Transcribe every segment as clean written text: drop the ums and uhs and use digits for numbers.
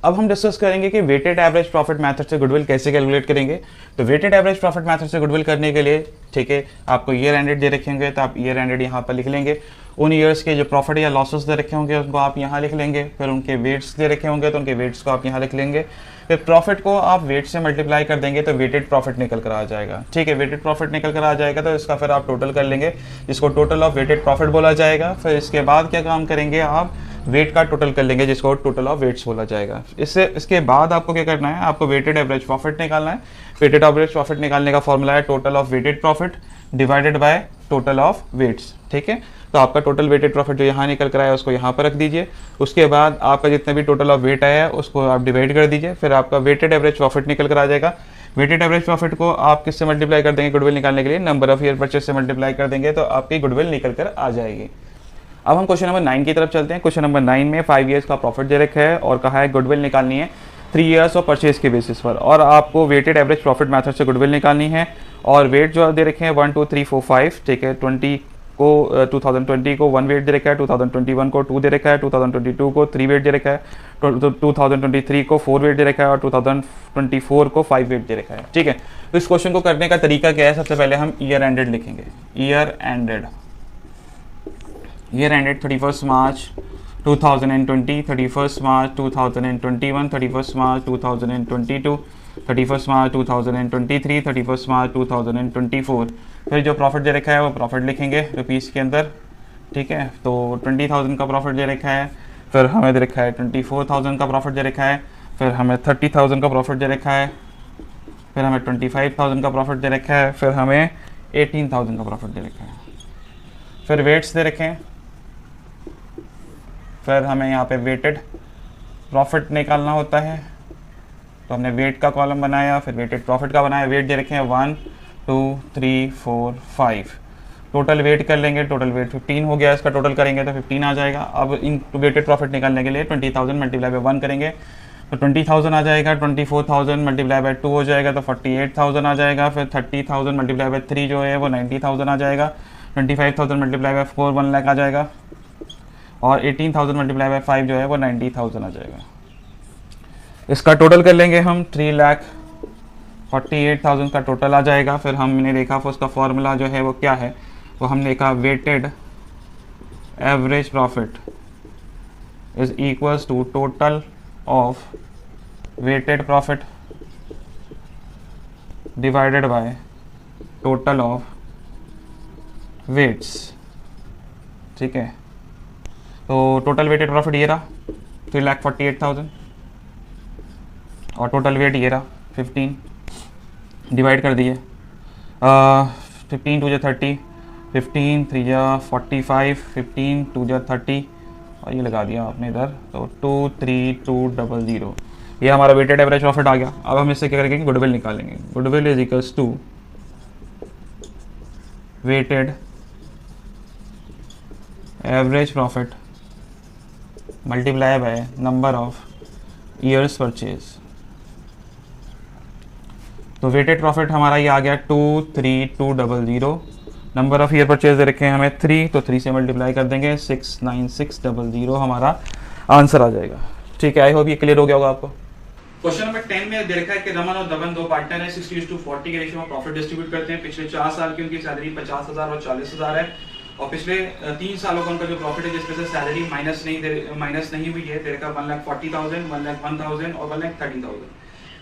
अब हम डिस्कस करेंगे कि वेटेड एवरेज प्रॉफिट मेथड से गुडविल कैसे कैलकुलेट करेंगे। तो वेटेड एवरेज प्रॉफिट मेथड से गुडविल करने के लिए, ठीक है, आपको ईयर एंडेड दे रखे होंगे तो आप ईयर एंडेड यहाँ पर लिख लेंगे। उन ईयर्स के जो प्रॉफिट या लॉसेस दे रखे होंगे उनको आप यहाँ लिख लेंगे। फिर उनके वेट्स दे रखे होंगे तो उनके वेट्स को आप यहाँ लिख लेंगे। फिर प्रॉफिट को आप वेट से मल्टीप्लाई कर देंगे तो वेटेड प्रॉफिट निकल कर आ जाएगा। ठीक है, वेटेड प्रॉफिट निकल कर आ जाएगा तो इसका फिर आप टोटल कर लेंगे, जिसको टोटल ऑफ वेटेड प्रॉफिट बोला जाएगा। फिर इसके बाद क्या काम करेंगे, आप वेट का टोटल कर लेंगे, जिसको टोटल ऑफ वेट्स बोला जाएगा। इसके बाद आपको क्या करना है, आपको वेटेड एवरेज प्रॉफिट निकालना है। वेटेड एवरेज प्रॉफिट निकालने का फॉर्मूला है total of weighted profit divided by total of weights. ठीक है, तो आपका टोटल वेटेड प्रॉफिट जो यहाँ निकल कर आया उसको यहाँ पर रख दीजिए। उसके बाद आपका जितना भी टोटल ऑफ वेट आया है उसको आप डिवाइड कर दीजिए। फिर आपका वेटेड एवरेज प्रॉफिट निकल कर आ जाएगा। वेटेड एवरेज प्रॉफिट को आप किससे मल्टीप्लाई कर देंगे, गुडविल निकालने के लिए नंबर ऑफ ईयर परचेज से मल्टीप्लाई कर देंगे तो आपकी गुडविल निकल कर आ जाएगी। अब हम क्वेश्चन नंबर 9 की तरफ चलते हैं। क्वेश्चन नंबर 9 में 5 ईयर्स का प्रॉफिट दे रखा है और कहा है गुडविल निकालनी है 3 ईयर्स और परचेज के बेसिस पर, और आपको वेटेड एवरेज प्रॉफिट मेथड से गुडविल निकालनी है। और वेट जो दे रखे हैं 1 2 3 4 5, ठीक है, 2020 को 1 वेट दे रखा है, 2021 को 2 दे रखा है, 2022 को 3 वेट दे रखा है, 2023 को 4 वेट दे रखा है और 2024 को 5 वेट दे रखा है। ठीक है, तो इस क्वेश्चन को करने का तरीका क्या है, सबसे पहले हम ईयर एंडेड लिखेंगे। Year ended 31st March 2020, 31st March 2021, 31st March 2022, 31st March 2023, 31st March 2024। फिर जो प्रॉफिट दे रखा है वो प्रॉफिट लिखेंगे रुपीज़ के अंदर। ठीक है, तो 20,000 का प्रॉफिट दे रखा है, फिर हमें दे रखा है 24,000 का प्रॉफिट दे रखा है, फिर हमें 30,000 का प्रॉफिट दे रखा है, फिर हमें 25,000 का प्रॉफिट दे रखा है, फिर हमें 18,000 का प्रॉफिट दे रखा है। फिर वेट्स दे रखे हैं, फिर हमें यहाँ पे वेटेड प्रॉफिट निकालना होता है तो हमने वेट का कॉलम बनाया, फिर वेटेड प्रॉफिट का बनाया। वेट दे रखे हैं 1 2 3 4 5, टोटल वेट कर लेंगे, टोटल वेट 15 हो गया, इसका टोटल करेंगे तो 15 आ जाएगा। अब इन वेटेड प्रॉफिट निकालने के लिए 20,000 मल्टीप्लाई बाय 1 करेंगे तो 20,000 आ जाएगा। 24,000 मल्टीप्लाई बाय 2 हो जाएगा तो 48,000 आ जाएगा। फिर 30,000 मल्टीप्लाई बाय 3 जो है वो 90,000 आ जाएगा। 25,000 मल्टीप्लाई बाय 4 1 लाख आ जाएगा और 18,000 मल्टीप्लाई बाय 5 जो है वो 90,000 आ जाएगा। इसका टोटल कर लेंगे हम, 3,48,000 का टोटल आ जाएगा। फिर हमने देखा फिर उसका फॉर्मूला जो है वो क्या है, वो हमने देखा weighted average profit is equals to total of weighted profit divided by total of weights. ठीक है, तो टोटल वेटेड प्रॉफिट ये रहा 3,48,000 और टोटल वेट ये रहा 15, डिवाइड कर दिए 15 2 30, 15 3 45, 15 2 30 और ये लगा दिया आपने इधर तो 23200, ये हमारा वेटेड एवरेज प्रॉफिट आ गया। अब हम इससे क्या करेंगे, गुडविल निकालेंगे। Goodwill is equals to weighted average profit multiply by number of years purchase. तो वेटेड प्रॉफिट हमारा ये आ गया 23200, नंबर ऑफ ईयर परचेज दे रखे हैं हमें 3, तो 3 से मल्टीप्लाई कर देंगे 69600 हमारा आंसर आ जाएगा। ठीक है, आई होप ये क्लियर हो गया होगा आपको। क्वेश्चन नंबर 10 में दे रखा है कि रमन और दमन दो पार्टनर हैं, 60:40 के रेशियो में प्रॉफिट डिस्ट्रीब्यूट करते हैं। पिछले 4 साल की उनकी सैलरी 50,000 और 40,000 है और पिछले 3 सालों का उनका जो प्रॉफिट है जिसमें से सैलरी माइनस नहीं हुई है, दे रखा 1,40,000, 1,01,000 और 1,30,000।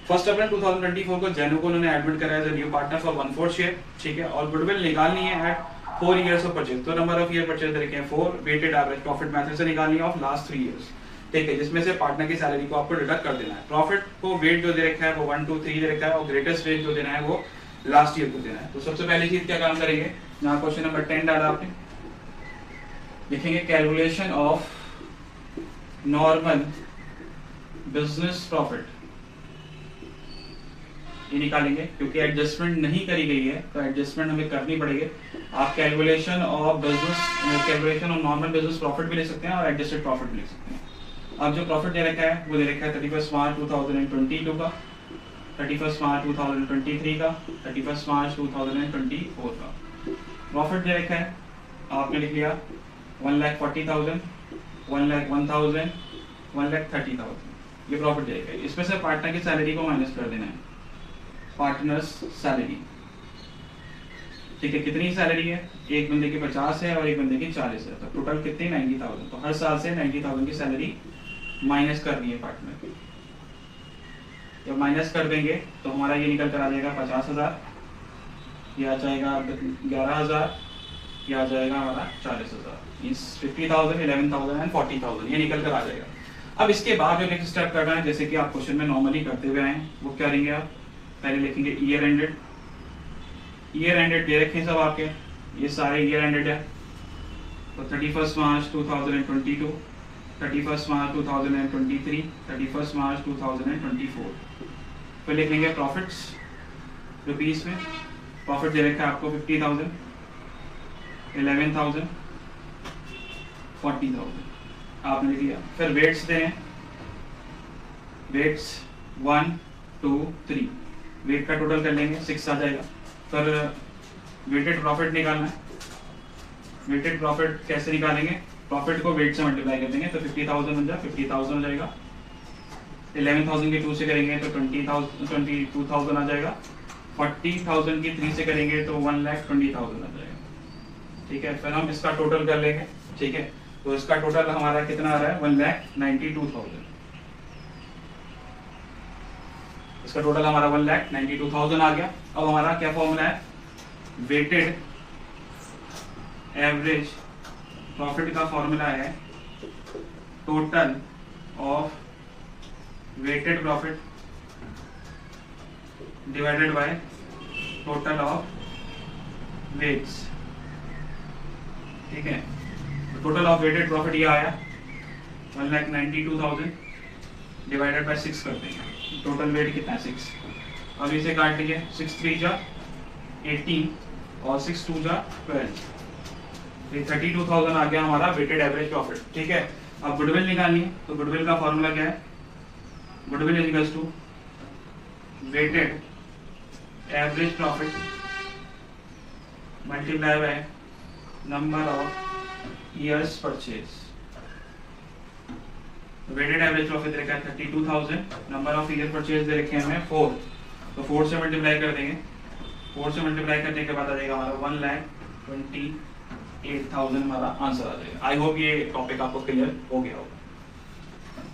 1 अप्रैल 2024 को जैनू को उन्होंने एडमिट कराया as a new partner for 1/4 share. ठीक है, और गुडविल निकालनी है एट 4 ईयर्स ऑफ परचेज। तो नंबर ऑफ ईयर परचेज दे रखे हैं 4, वेटेड एवरेज प्रॉफिट मेथड से निकालनी है ऑफ लास्ट 3 ईयर्स। ठीक है, जिसमें से पार्टनर की सैलरी को आपको डिडक्ट कर देना है। प्रॉफिट को वेट जो दे रखा है वो 1 2 3 दे रखा है और ग्रेटेस्ट वेट जो देना है वो लास्ट ईयर को देना है। तो सबसे पहली चीज क्या काम करेंगे, यहाँ क्वेश्चन नंबर 10 डाला आपने, लिखेंगे calculation of normal business profit, ये निकालेंगे क्योंकि एडजस्टमेंट नहीं करी गई है तो एडजस्टमेंट हमें करनी पड़ेगी। आप calculation of normal business profit भी ले सकते हैं और एडजस्टेड प्रॉफिट भी ले सकते हैं। अब जो प्रॉफिट दे रखा है वो दे रखा है 31 मार्च 2022 का, 31 मार्च 2023 का, 31 मार्च 2024 का। प्रॉफिट दे रखा है आपने लिख लिया 1,40,000, 1,01,000, 1,30,000। ये प्रॉफिट जाएगा। इसमें से पार्टनर की सैलरी को माइनस कर देना है, पार्टनर्स सैलरी। ठीक है, कितनी सैलरी है, एक बंदे की 50 है और एक बंदे की 40 है, तो टोटल कितनी 90,000। तो हर साल से 90,000 की सैलरी माइनस करनी है पार्टनर की। जब माइनस कर देंगे तो हमारा ये निकल कर आ जाएगा 50,000, ये आ जाएगा 11,000, ये आ जाएगा हमारा 40,000। इस 50,000, 11,000 एंड 40,000 ये निकल कर आ जाएगा। अब इसके बाद जो नेक्स्ट स्टेप करना है, जैसे कि आप क्वेश्चन में नॉर्मली करते हुए आए, वो क्या करेंगे आप, पहले लिखेंगे ईयर एंडेड। ईयर एंडेड दे रखे सब आपके, ये सारे ईयर एंडेड है। तो 31 मार्च 2022, 31 मार्च 2023, 31 मार्च 2024। फिर लिख लेंगे प्रॉफिट्स रुपीस में। प्रॉफिट दे रखा है आपको 50,000, 11,000, 40,000 आपने लिख लिया। फिर वेट्स दें, वेट्स 1 2 3, वेट का टोटल कर लेंगे 6 आ जाएगा। फिर वेटेड प्रॉफिट निकालना है। वेटेड प्रॉफिट कैसे निकालेंगे, प्रॉफिट को वेट से मल्टीप्लाई कर देंगे तो 50,000 बन जाए, 50,000 हो जाएगा। 11,000 के 2 से करेंगे तो 22,000 आ जाएगा। 40,000 की 3 से करेंगे तो 1,20,000 आ जाएगा। ठीक है, फिर हम इसका टोटल कर लेंगे। ठीक है, तो इसका टोटल हमारा कितना आ रहा है, 1,92,000। इसका टोटल हमारा 1,92,000 आ गया। अब हमारा क्या फॉर्मूला है, वेटेड एवरेज प्रॉफिट का फॉर्मूला है total of weighted profit divided by total of weights. ठीक है, तो टोटल ऑफ वेटेड प्रॉफिट ये आया 1,92,000 डिवाइडेड बाय 6 कर देंगे। टोटल वेट कितना है 6। अब इसे काट लीजिए, 6 3 जा 18 और 6 2 जा 12। 32,000 आ गया हमारा वेटेड एवरेज प्रॉफिट। ठीक है, अब गुडविल निकालनी है, तो गुडविल का फॉर्मूला क्या है, goodwill is equals to weighted average profit multiply by number of years purchase. Weighted average profit दे रखा है 32,000, नंबर ऑफ ईयर परचेज दे रखे हैं हमें 4, तो 4 से मल्टीप्लाई कर देंगे। 4 से मल्टीप्लाई करने के बाद आ जाएगा हमारा 1,28,000 हमारा आंसर आ जाएगा। आई होप ये टॉपिक आपको क्लियर हो गया होगा।